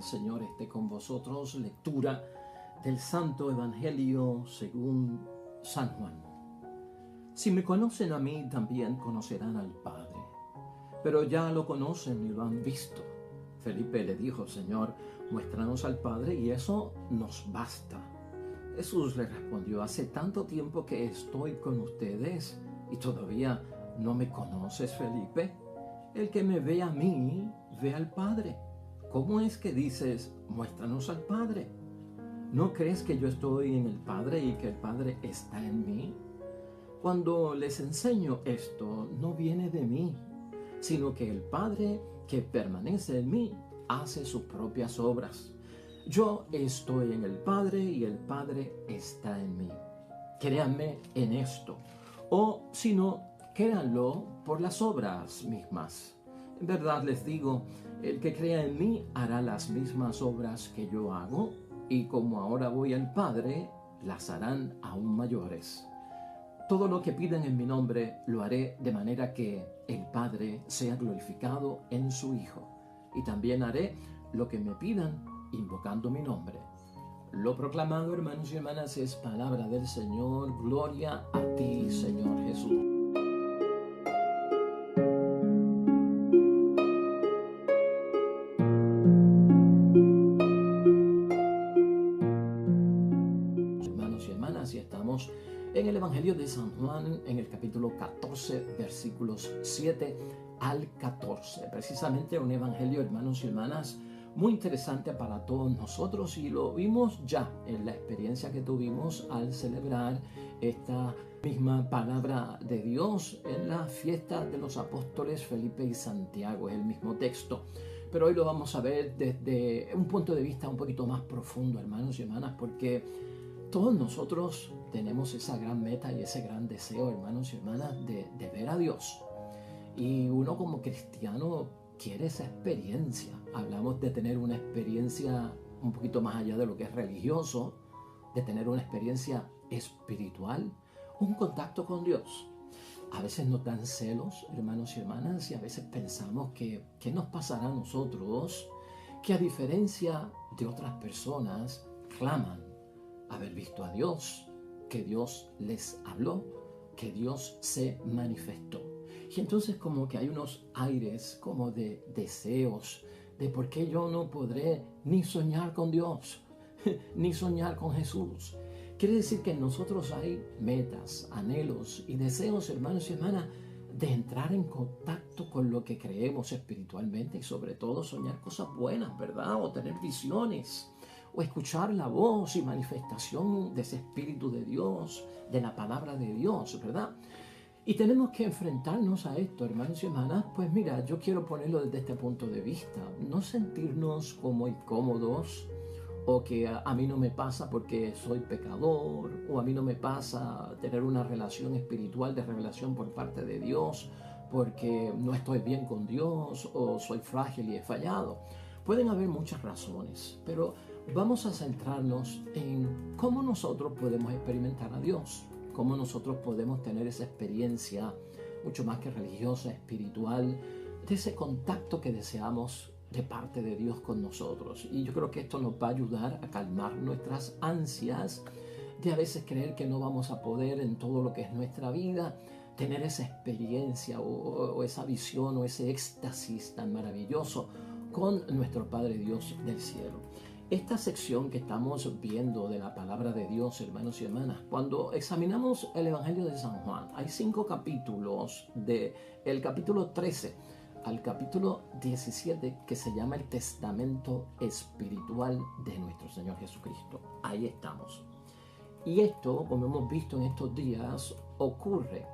del Señor esté con vosotros. Lectura del Santo Evangelio según San Juan. Si me conocen a mí, también conocerán al Padre. Pero ya lo conocen y lo han visto. Felipe le dijo: Señor, muéstranos al Padre y eso nos basta. Jesús le respondió: hace tanto tiempo que estoy con ustedes y todavía no me conoces, Felipe. El que me ve a mí, ve al Padre. ¿Cómo es que dices, muéstranos al Padre? ¿No crees que yo estoy en el Padre y que el Padre está en mí? Cuando les enseño esto, no viene de mí, sino que el Padre que permanece en mí hace sus propias obras. Yo estoy en el Padre y el Padre está en mí. Créanme en esto, o si no, créanlo por las obras mismas. En verdad les digo, el que crea en mí hará las mismas obras que yo hago, y como ahora voy al Padre, las harán aún mayores. Todo lo que pidan en mi nombre lo haré de manera que el Padre sea glorificado en su Hijo. Y también haré lo que me pidan invocando mi nombre. Lo proclamado, hermanos y hermanas, es palabra del Señor. Gloria a ti, Señor Jesús. Hermanos y hermanas, y estamos en el Evangelio de San Juan, en el capítulo 14, versículos 7 al 14. Precisamente un evangelio, hermanos y hermanas, muy interesante para todos nosotros, y lo vimos ya en la experiencia que tuvimos al celebrar esta misma palabra de Dios en la fiesta de los apóstoles Felipe y Santiago. Es el mismo texto, pero hoy lo vamos a ver desde un punto de vista un poquito más profundo, hermanos y hermanas, porque todos nosotros tenemos esa gran meta y ese gran deseo, hermanos y hermanas, de ver a Dios. Y uno como cristiano quiere esa experiencia. Hablamos de tener una experiencia un poquito más allá de lo que es religioso, de tener una experiencia espiritual, un contacto con Dios. A veces nos dan celos, hermanos y hermanas, y a veces pensamos que ¿qué nos pasará a nosotros? Que a diferencia de otras personas, claman haber visto a Dios, que Dios les habló, que Dios se manifestó. Y entonces como que hay unos aires como de deseos, de por qué yo no podré ni soñar con Dios, ni soñar con Jesús. Quiere decir que en nosotros hay metas, anhelos y deseos, hermanos y hermanas, de entrar en contacto con lo que creemos espiritualmente y sobre todo soñar cosas buenas, ¿verdad? O tener visiones, o escuchar la voz y manifestación de ese Espíritu de Dios, de la palabra de Dios, ¿verdad? Y tenemos que enfrentarnos a esto, hermanos y hermanas. Pues mira, yo quiero ponerlo desde este punto de vista. No sentirnos como incómodos, o que a mí no me pasa porque soy pecador, o a mí no me pasa tener una relación espiritual de revelación por parte de Dios porque no estoy bien con Dios, o soy frágil y he fallado. Pueden haber muchas razones, pero vamos a centrarnos en cómo nosotros podemos experimentar a Dios, cómo nosotros podemos tener esa experiencia mucho más que religiosa, espiritual, de ese contacto que deseamos de parte de Dios con nosotros. Y yo creo que esto nos va a ayudar a calmar nuestras ansias de a veces creer que no vamos a poder en todo lo que es nuestra vida tener esa experiencia o esa visión o ese éxtasis tan maravilloso con nuestro Padre Dios del cielo. Esta sección que estamos viendo de la palabra de Dios, hermanos y hermanas, cuando examinamos el Evangelio de San Juan, hay 5 capítulos, del capítulo 13 al capítulo 17, que se llama el Testamento Espiritual de nuestro Señor Jesucristo. Ahí estamos. Y esto, como hemos visto en estos días, ocurre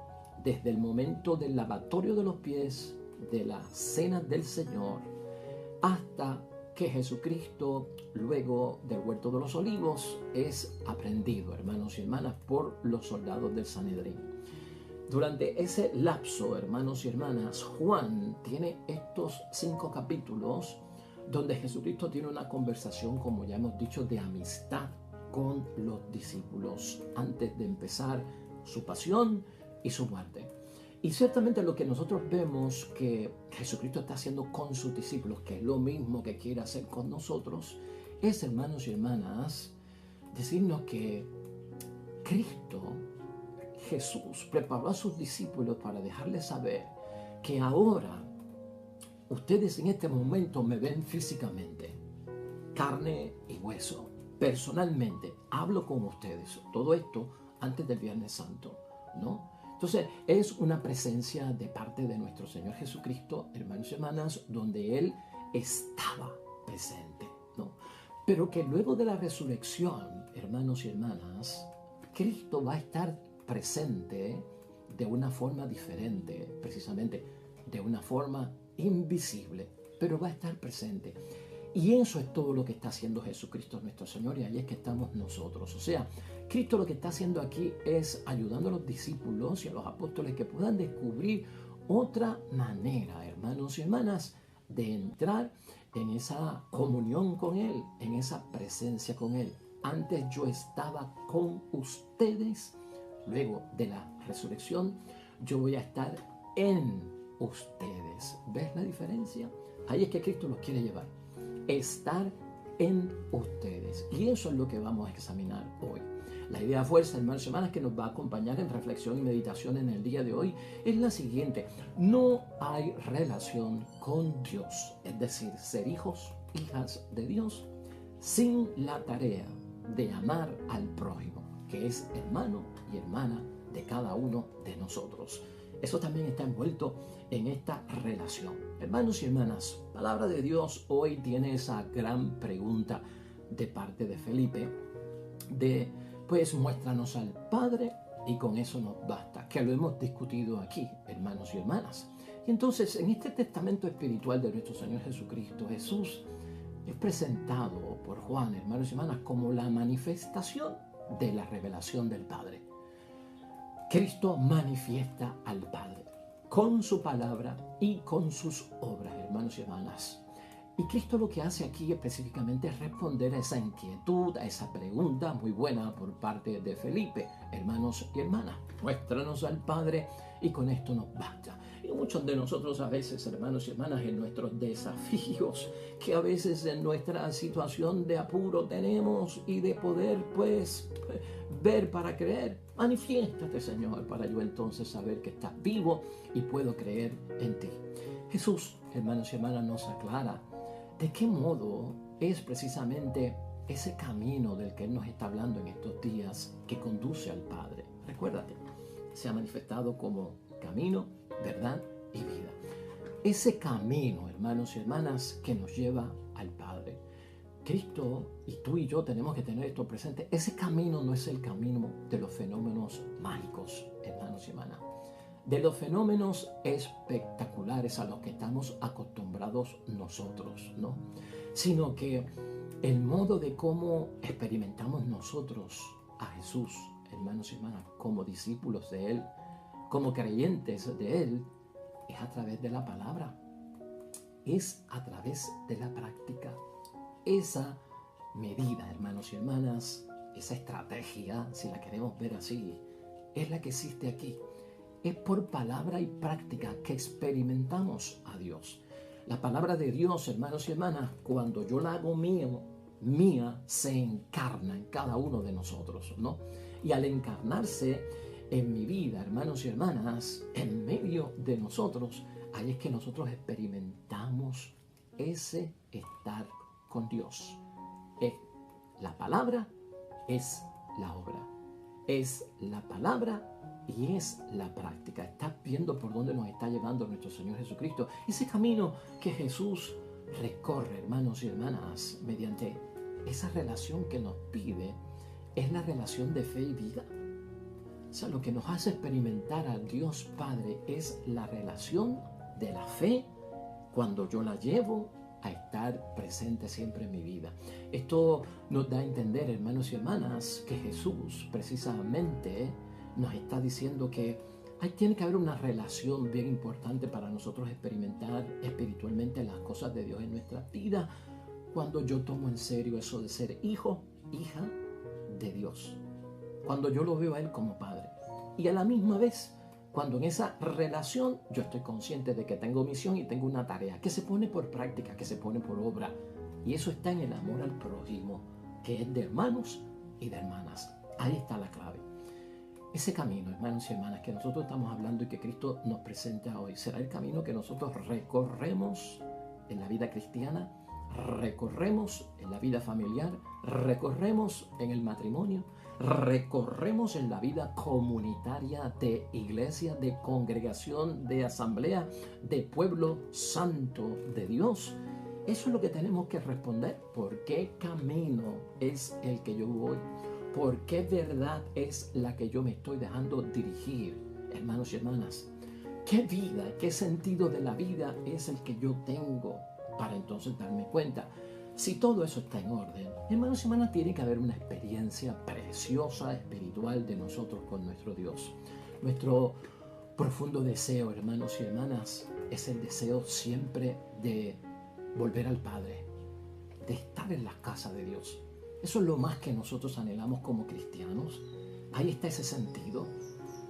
desde el momento del lavatorio de los pies, de la cena del Señor, hasta que Jesucristo, luego del huerto de los olivos, es aprehendido, hermanos y hermanas, por los soldados del Sanedrín. Durante ese lapso, hermanos y hermanas, Juan tiene estos 5 capítulos donde Jesucristo tiene una conversación, como ya hemos dicho, de amistad con los discípulos antes de empezar su pasión y su muerte. Y ciertamente lo que nosotros vemos que Jesucristo está haciendo con sus discípulos, que es lo mismo que quiere hacer con nosotros, es, hermanos y hermanas, decirnos que Cristo, Jesús, preparó a sus discípulos para dejarles saber que ahora ustedes en este momento me ven físicamente, carne y hueso, personalmente, hablo con ustedes. Todo esto antes del Viernes Santo, ¿no? Entonces, es una presencia de parte de nuestro Señor Jesucristo, hermanos y hermanas, donde Él estaba presente, ¿no? Pero que luego de la resurrección, hermanos y hermanas, Cristo va a estar presente de una forma diferente, precisamente de una forma invisible, pero va a estar presente. Y eso es todo lo que está haciendo Jesucristo nuestro Señor, y ahí es que estamos nosotros. O sea, Cristo lo que está haciendo aquí es ayudando a los discípulos y a los apóstoles que puedan descubrir otra manera, hermanos y hermanas, de entrar en esa comunión con Él, en esa presencia con Él. Antes yo estaba con ustedes, luego de la resurrección yo voy a estar en ustedes. ¿Ves la diferencia? Ahí es que Cristo los quiere llevar. Estar en ustedes. Y eso es lo que vamos a examinar hoy. La idea fuerza, hermanos y hermanas, que nos va a acompañar en reflexión y meditación en el día de hoy es la siguiente. No hay relación con Dios, es decir, ser hijos, hijas de Dios, sin la tarea de amar al prójimo, que es hermano y hermana de cada uno de nosotros. Eso también está envuelto en esta relación. Hermanos y hermanas, palabra de Dios hoy tiene esa gran pregunta de parte de Felipe, pues muéstranos al Padre y con eso nos basta, que lo hemos discutido aquí, hermanos y hermanas. Y entonces, en este testamento espiritual de nuestro Señor Jesucristo, Jesús es presentado por Juan, hermanos y hermanas, como la manifestación de la revelación del Padre. Cristo manifiesta al Padre con su palabra y con sus obras, hermanos y hermanas. Y Cristo lo que hace aquí específicamente es responder a esa inquietud, a esa pregunta muy buena por parte de Felipe. Hermanos y hermanas, muéstranos al Padre y con esto nos basta. Y muchos de nosotros a veces, hermanos y hermanas, en nuestros desafíos, que a veces en nuestra situación de apuro tenemos y de poder pues ver para creer, manifiéstate, Señor, para yo entonces saber que estás vivo y puedo creer en ti. Jesús, hermanos y hermanas, nos aclara de qué modo es precisamente ese camino del que Él nos está hablando en estos días que conduce al Padre. Recuérdate, se ha manifestado como camino, verdad y vida. Ese camino, hermanos y hermanas, que nos lleva al Padre. Cristo y tú y yo tenemos que tener esto presente. Ese camino no es el camino de los fenómenos mágicos, hermanos y hermanas, de los fenómenos espectaculares a los que estamos acostumbrados nosotros, ¿no? Sino que el modo de cómo experimentamos nosotros a Jesús, hermanos y hermanas, como discípulos de Él, como creyentes de Él, es a través de la palabra, es a través de la práctica. Esa medida, hermanos y hermanas, esa estrategia, si la queremos ver así, es la que existe aquí. Es por palabra y práctica que experimentamos a Dios. La palabra de Dios, hermanos y hermanas, cuando yo la hago mía, se encarna en cada uno de nosotros, ¿no? Y al encarnarse en mi vida, hermanos y hermanas, en medio de nosotros, ahí es que nosotros experimentamos ese estar con Dios. La palabra es la obra. Es la palabra y es la práctica. Estás viendo por dónde nos está llevando nuestro Señor Jesucristo. Ese camino que Jesús recorre, hermanos y hermanas, mediante esa relación que nos pide, es la relación de fe y vida. O sea, lo que nos hace experimentar a Dios Padre es la relación de la fe cuando yo la llevo a estar presente siempre en mi vida. Esto nos da a entender, hermanos y hermanas, que Jesús precisamente nos está diciendo que tiene que haber una relación bien importante para nosotros experimentar espiritualmente las cosas de Dios en nuestra vida cuando yo tomo en serio eso de ser hijo, hija de Dios. Cuando yo lo veo a Él como Padre. Y a la misma vez, Cuando en esa relación yo estoy consciente de que tengo misión y tengo una tarea que se pone por práctica, que se pone por obra. Y eso está en el amor al prójimo, que es de hermanos y de hermanas. Ahí está la clave. Ese camino, hermanos y hermanas, que nosotros estamos hablando y que Cristo nos presenta hoy, será el camino que nosotros recorremos en la vida cristiana, recorremos en la vida familiar, recorremos en el matrimonio, recorremos en la vida comunitaria de iglesia, de congregación, de asamblea, de pueblo santo de Dios. Eso es lo que tenemos que responder. ¿Por qué camino es el que yo voy? ¿Por qué verdad es la que yo me estoy dejando dirigir, hermanos y hermanas? ¿Qué vida, qué sentido de la vida es el que yo tengo para entonces darme cuenta? Si todo eso está en orden, hermanos y hermanas, tiene que haber una experiencia preciosa, espiritual de nosotros con nuestro Dios. Nuestro profundo deseo, hermanos y hermanas, es el deseo siempre de volver al Padre, de estar en la casa de Dios. Eso es lo más que nosotros anhelamos como cristianos. Ahí está ese sentido,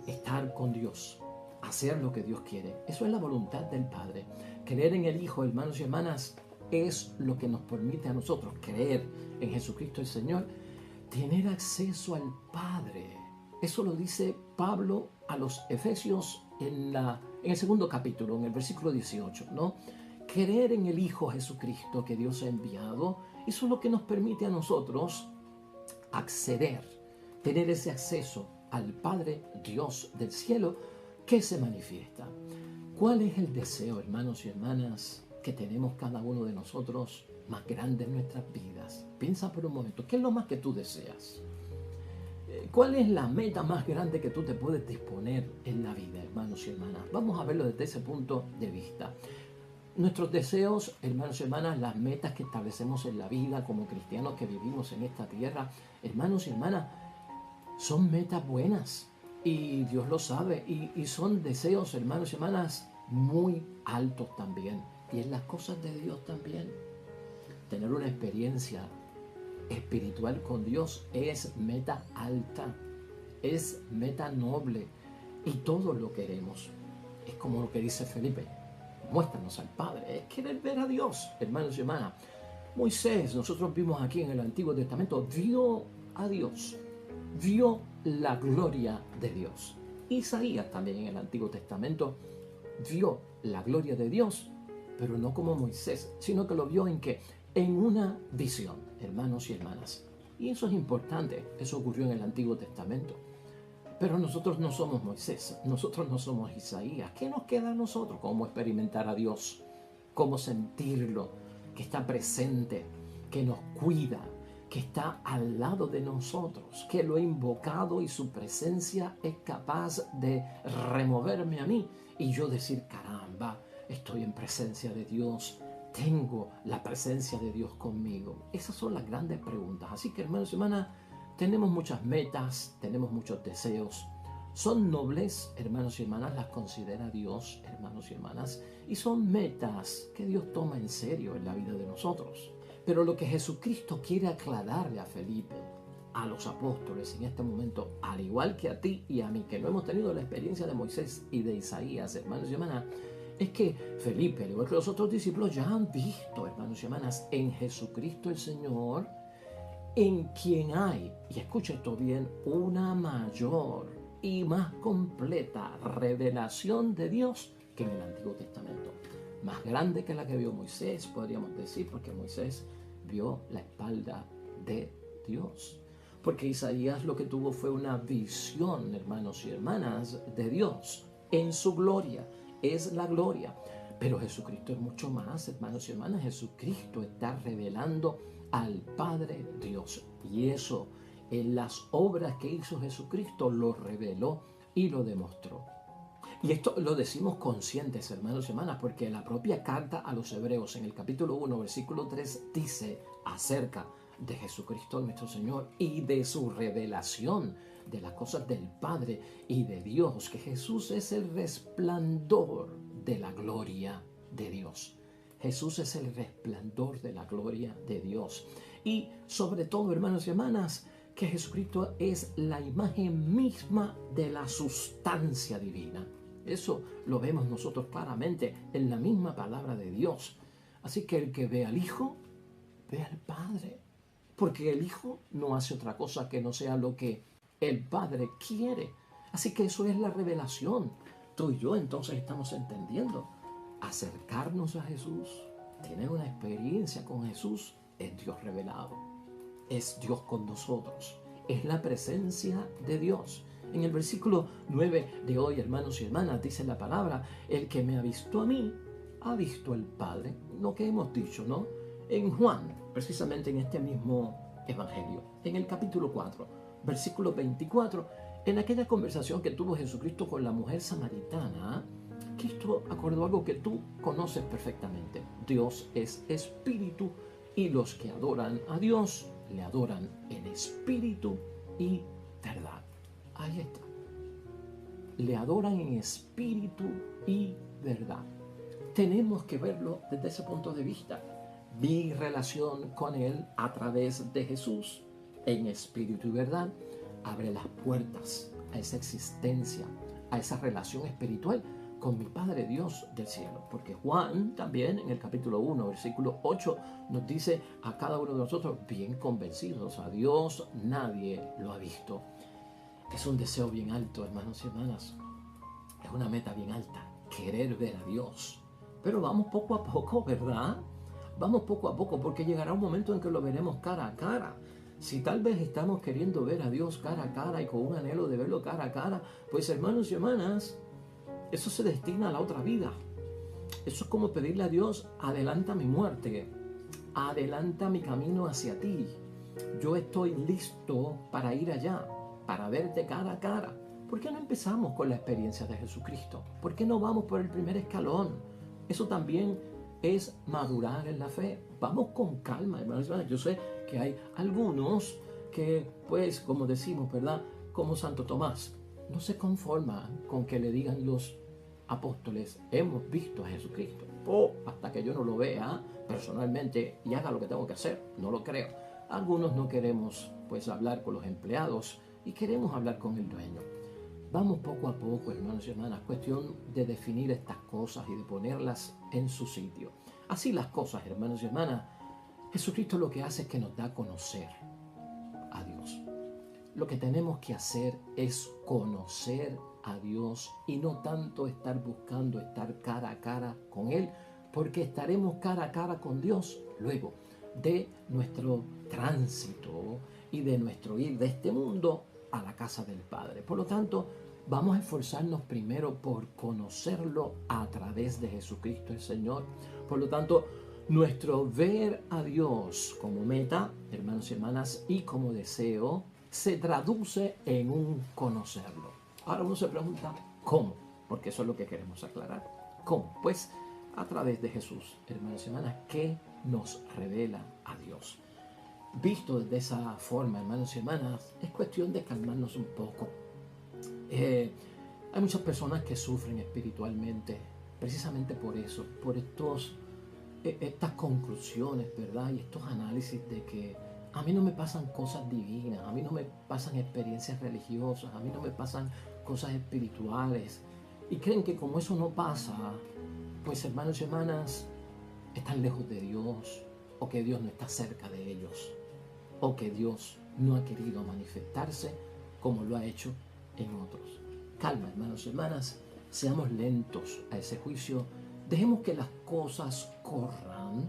estar con Dios, hacer lo que Dios quiere. Eso es la voluntad del Padre. Creer en el Hijo, hermanos y hermanas, es lo que nos permite a nosotros creer en Jesucristo el Señor, tener acceso al Padre. Eso lo dice Pablo a los Efesios en el segundo capítulo, en el versículo 18, ¿no? Creer en el Hijo Jesucristo que Dios ha enviado, eso es lo que nos permite a nosotros acceder, tener ese acceso al Padre Dios del cielo que se manifiesta. ¿Cuál es el deseo, hermanos y hermanas, que tenemos cada uno de nosotros más grande en nuestras vidas? Piensa por un momento, ¿qué es lo más que tú deseas? ¿Cuál es la meta más grande que tú te puedes disponer en la vida, hermanos y hermanas? Vamos a verlo desde ese punto de vista. Nuestros deseos, hermanos y hermanas, las metas que establecemos en la vida como cristianos que vivimos en esta tierra, hermanos y hermanas, son metas buenas y Dios lo sabe y son deseos, hermanos y hermanas, muy altos también. Y en las cosas de Dios también. Tener una experiencia espiritual con Dios es meta alta, es meta noble y todos lo queremos. Es como lo que dice Felipe. Muéstranos al Padre, es querer ver a Dios, hermanos y hermanas. Moisés, nosotros vimos aquí en el Antiguo Testamento, vio a Dios, vio la gloria de Dios. Isaías también en el Antiguo Testamento vio la gloria de Dios, pero no como Moisés, sino que lo vio en que en una visión, hermanos y hermanas. Y eso es importante, eso ocurrió en el Antiguo Testamento. Pero nosotros no somos Moisés, nosotros no somos Isaías. ¿Qué nos queda a nosotros? ¿Cómo experimentar a Dios? ¿Cómo sentirlo? Que está presente, que nos cuida, que está al lado de nosotros, que lo he invocado y su presencia es capaz de removerme a mí y yo decir, caramba, estoy en presencia de Dios, tengo la presencia de Dios conmigo. Esas son las grandes preguntas. Así que, hermanos y hermanas, tenemos muchas metas, tenemos muchos deseos. Son nobles, hermanos y hermanas, las considera Dios, hermanos y hermanas, y son metas que Dios toma en serio en la vida de nosotros. Pero lo que Jesucristo quiere aclararle a Felipe, a los apóstoles en este momento, al igual que a ti y a mí, que no hemos tenido la experiencia de Moisés y de Isaías, hermanos y hermanas, es que Felipe, al igual que los otros discípulos, ya han visto, hermanos y hermanas, en Jesucristo el Señor, en quien hay, y escucha esto bien, una mayor y más completa revelación de Dios que en el Antiguo Testamento. Más grande que la que vio Moisés, podríamos decir, porque Moisés vio la espalda de Dios. Porque Isaías lo que tuvo fue una visión, hermanos y hermanas, de Dios en su gloria. Es la gloria. Pero Jesucristo es mucho más, hermanos y hermanas. Jesucristo está revelando al Padre Dios. Y eso, en las obras que hizo Jesucristo, lo reveló y lo demostró. Y esto lo decimos conscientes, hermanos y hermanas, porque la propia carta a los Hebreos, en el capítulo 1, versículo 3, dice acerca de Jesucristo nuestro Señor y de su revelación de las cosas del Padre y de Dios, que Jesús es el resplandor de la gloria de Dios. Jesús es el resplandor de la gloria de Dios. Y sobre todo, hermanos y hermanas, que Jesucristo es la imagen misma de la sustancia divina. Eso lo vemos nosotros claramente en la misma palabra de Dios. Así que el que ve al Hijo, ve al Padre. Porque el Hijo no hace otra cosa que no sea lo que el Padre quiere. Así que eso es la revelación. Tú y yo entonces estamos entendiendo. Acercarnos a Jesús, tener una experiencia con Jesús, es Dios revelado. Es Dios con nosotros. Es la presencia de Dios. En el versículo 9 de hoy, hermanos y hermanas, dice la palabra: el que me ha visto a mí, ha visto al Padre. Lo que hemos dicho, ¿no? En Juan, precisamente en este mismo evangelio, en el capítulo 4, versículo 24, en aquella conversación que tuvo Jesucristo con la mujer samaritana, Cristo acordó algo que tú conoces perfectamente. Dios es espíritu y los que adoran a Dios le adoran en espíritu y verdad. Ahí está. Le adoran en espíritu y verdad. Tenemos que verlo desde ese punto de vista. Mi relación con Él a través de Jesús, en espíritu y verdad, abre las puertas a esa existencia, a esa relación espiritual con mi Padre Dios del cielo. Porque Juan también en el capítulo 1, versículo 8, nos dice a cada uno de nosotros, bien convencidos: a Dios nadie lo ha visto. Es un deseo bien alto, hermanos y hermanas. Es una meta bien alta, querer ver a Dios. Pero vamos poco a poco, ¿verdad? Vamos poco a poco, porque llegará un momento en que lo veremos cara a cara. Si tal vez estamos queriendo ver a Dios cara a cara y con un anhelo de verlo cara a cara, pues hermanos y hermanas, eso se destina a la otra vida. Eso es como pedirle a Dios: adelanta mi muerte, adelanta mi camino hacia ti. Yo estoy listo para ir allá, para verte cara a cara. ¿Por qué no empezamos con la experiencia de Jesucristo? ¿Por qué no vamos por el primer escalón? Eso también es madurar en la fe. Vamos con calma, hermanos. Yo sé que hay algunos que, pues, como decimos, ¿verdad? Como Santo Tomás, no se conforman con que le digan los apóstoles: hemos visto a Jesucristo. Hasta que yo no lo vea personalmente y haga lo que tengo que hacer, no lo creo. Algunos no queremos, pues, hablar con los empleados y queremos hablar con el dueño. Vamos poco a poco, hermanos y hermanas, cuestión de definir estas cosas y de ponerlas en su sitio. Así las cosas, hermanos y hermanas. Jesucristo lo que hace es que nos da a conocer a Dios. Lo que tenemos que hacer es conocer a Dios y no tanto estar buscando estar cara a cara con Él, porque estaremos cara a cara con Dios luego de nuestro tránsito y de nuestro ir de este mundo a la casa del Padre. Por lo tanto, vamos a esforzarnos primero por conocerlo a través de Jesucristo el Señor. Por lo tanto, nuestro ver a Dios como meta, hermanos y hermanas, y como deseo, se traduce en un conocerlo. Ahora uno se pregunta, ¿cómo? Porque eso es lo que queremos aclarar. ¿Cómo? Pues a través de Jesús, hermanos y hermanas, que nos revela a Dios. Visto de esa forma, hermanos y hermanas, es cuestión de calmarnos un poco. Hay muchas personas que sufren espiritualmente precisamente por eso, por estas conclusiones, ¿verdad? Y estos análisis de que a mí no me pasan cosas divinas, a mí no me pasan experiencias religiosas, a mí no me pasan cosas espirituales. Y creen que como eso no pasa, pues hermanos y hermanas, están lejos de Dios, o que Dios no está cerca de ellos, o que Dios no ha querido manifestarse como lo ha hecho en otros. Calma, hermanos y hermanas, seamos lentos a ese juicio, dejemos que las cosas corran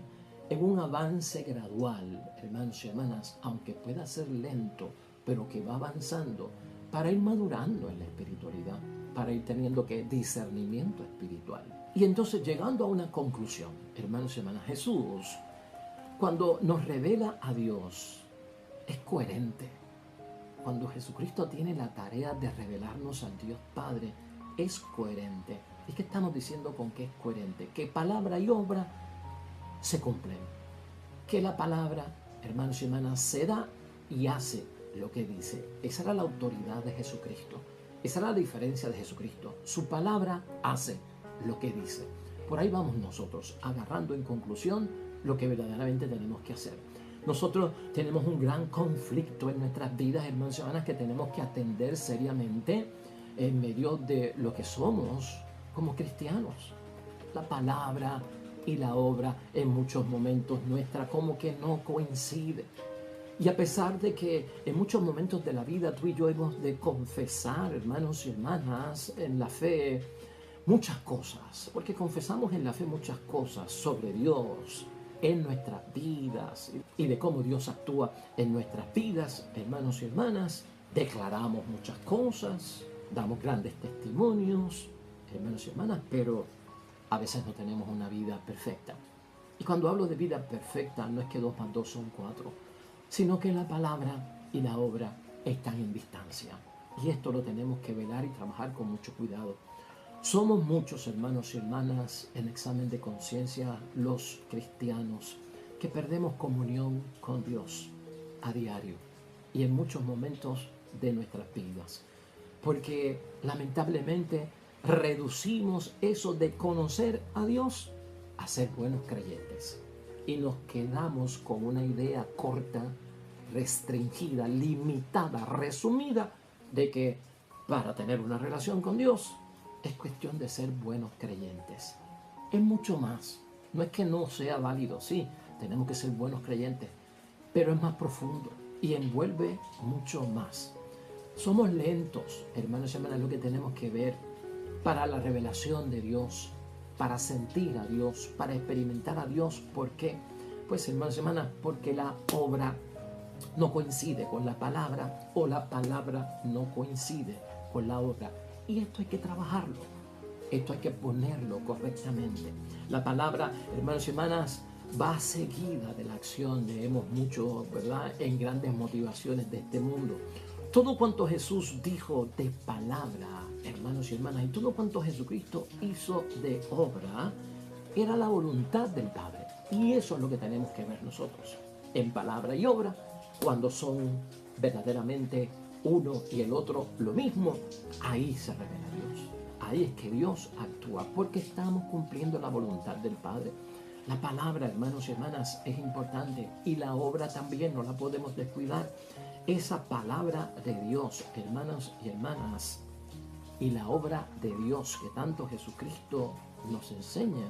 en un avance gradual, hermanos y hermanas, aunque pueda ser lento, pero que va avanzando para ir madurando en la espiritualidad, para ir teniendo discernimiento espiritual. Y entonces llegando a una conclusión, hermanos y hermanas, Jesús, cuando nos revela a Dios, es coherente. Cuando Jesucristo tiene la tarea de revelarnos al Dios Padre, es coherente. ¿Y qué estamos diciendo con que es coherente? Que palabra y obra se cumplen. Que la palabra, hermanos y hermanas, se da y hace lo que dice. Esa era la autoridad de Jesucristo. Esa era la diferencia de Jesucristo. Su palabra hace lo que dice. Por ahí vamos nosotros, agarrando en conclusión lo que verdaderamente tenemos que hacer. Nosotros tenemos un gran conflicto en nuestras vidas, hermanos y hermanas, que tenemos que atender seriamente en medio de lo que somos como cristianos. La palabra y la obra en muchos momentos nuestra como que no coincide. Y a pesar de que en muchos momentos de la vida tú y yo hemos de confesar, hermanos y hermanas, en la fe muchas cosas, porque confesamos en la fe muchas cosas sobre Dios en nuestras vidas y de cómo Dios actúa en nuestras vidas, hermanos y hermanas, declaramos muchas cosas, damos grandes testimonios, hermanos y hermanas, pero a veces no tenemos una vida perfecta. Y cuando hablo de vida perfecta, no es que 2 más 2 son 4, sino que la palabra y la obra están en distancia. Y esto lo tenemos que velar y trabajar con mucho cuidado. Somos muchos, hermanos y hermanas, en examen de conciencia, los cristianos, que perdemos comunión con Dios a diario y en muchos momentos de nuestras vidas. Porque lamentablemente reducimos eso de conocer a Dios a ser buenos creyentes. Y nos quedamos con una idea corta, restringida, limitada, resumida, de que para tener una relación con Dios es cuestión de ser buenos creyentes. Es mucho más. No es que no sea válido, sí, tenemos que ser buenos creyentes, pero es más profundo y envuelve mucho más. Somos lentos, hermanos y hermanas, lo que tenemos que ver para la revelación de Dios, para sentir a Dios, para experimentar a Dios. ¿Por qué? Pues, hermanos y hermanas, porque la obra no coincide con la palabra o la palabra no coincide con la obra. Y esto hay que trabajarlo, esto hay que ponerlo correctamente. La palabra, hermanos y hermanas, va seguida de la acción. Leemos mucho, ¿verdad?, en grandes motivaciones de este mundo. Todo cuanto Jesús dijo de palabra, hermanos y hermanas, y todo cuanto Jesucristo hizo de obra, era la voluntad del Padre. Y eso es lo que tenemos que ver nosotros, en palabra y obra, cuando son verdaderamente uno y el otro lo mismo. Ahí se revela Dios. Ahí es que Dios actúa, porque estamos cumpliendo la voluntad del Padre. La palabra, hermanos y hermanas, es importante, y la obra también, no la podemos descuidar. Esa palabra de Dios, hermanos y hermanas, y la obra de Dios que tanto Jesucristo nos enseña.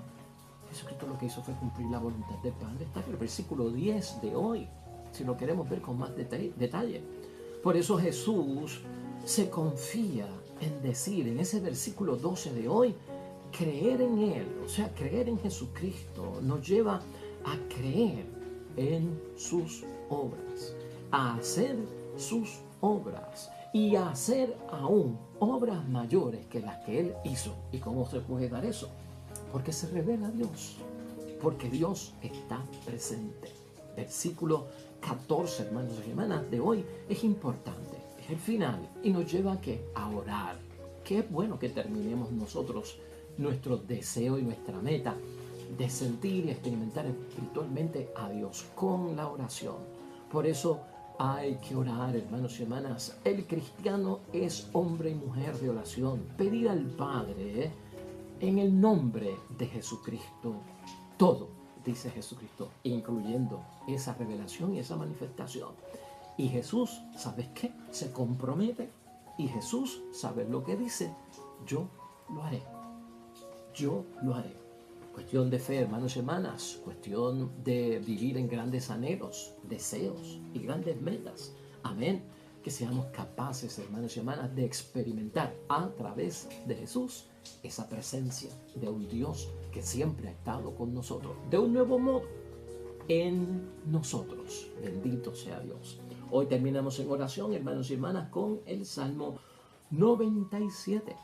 Jesucristo lo que hizo fue cumplir la voluntad del Padre. Está en el versículo 10 de hoy, si lo queremos ver con más detalle. Por eso Jesús se confía en decir en ese versículo 12 de hoy, creer en Él, o sea, creer en Jesucristo nos lleva a creer en sus obras, a hacer sus obras y a hacer aún obras mayores que las que Él hizo. ¿Y cómo se puede dar eso? Porque se revela Dios, porque Dios está presente. Versículo 14, hermanos y hermanas, de hoy es importante, es el final y nos lleva a ¿qué? A orar. Qué bueno que terminemos nosotros nuestro deseo y nuestra meta de sentir y experimentar espiritualmente a Dios con la oración. Por eso hay que orar, hermanos y hermanas. El cristiano es hombre y mujer de oración. Pedir al Padre en el nombre de Jesucristo todo, dice Jesucristo, incluyendo esa revelación y esa manifestación. Y Jesús, ¿sabes qué? Se compromete, y Jesús, ¿sabes lo que dice? Yo lo haré. Yo lo haré. Cuestión de fe, hermanos y hermanas, cuestión de vivir en grandes anhelos, deseos y grandes metas. Amén. Que seamos capaces, hermanos y hermanas, de experimentar a través de Jesús esa presencia de un Dios que siempre ha estado con nosotros, de un nuevo modo, en nosotros. Bendito sea Dios. Hoy terminamos en oración, hermanos y hermanas, con el Salmo 97,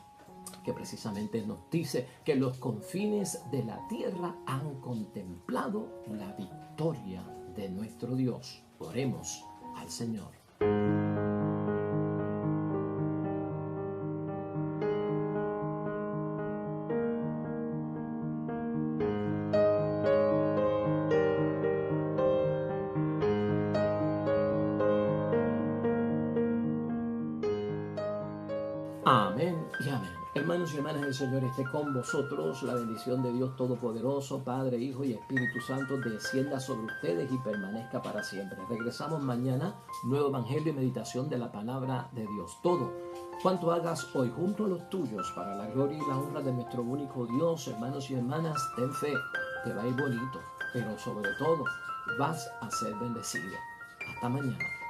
que precisamente nos dice que los confines de la tierra han contemplado la victoria de nuestro Dios. Oremos al Señor. Amén y amén. Hermanos y hermanas, el Señor esté con vosotros. La bendición de Dios Todopoderoso, Padre, Hijo y Espíritu Santo, descienda sobre ustedes y permanezca para siempre. Regresamos mañana, nuevo evangelio y meditación de la palabra de Dios. Todo cuanto hagas hoy junto a los tuyos, para la gloria y la honra de nuestro único Dios, hermanos y hermanas, ten fe, te va a ir bonito, pero sobre todo vas a ser bendecido. Hasta mañana.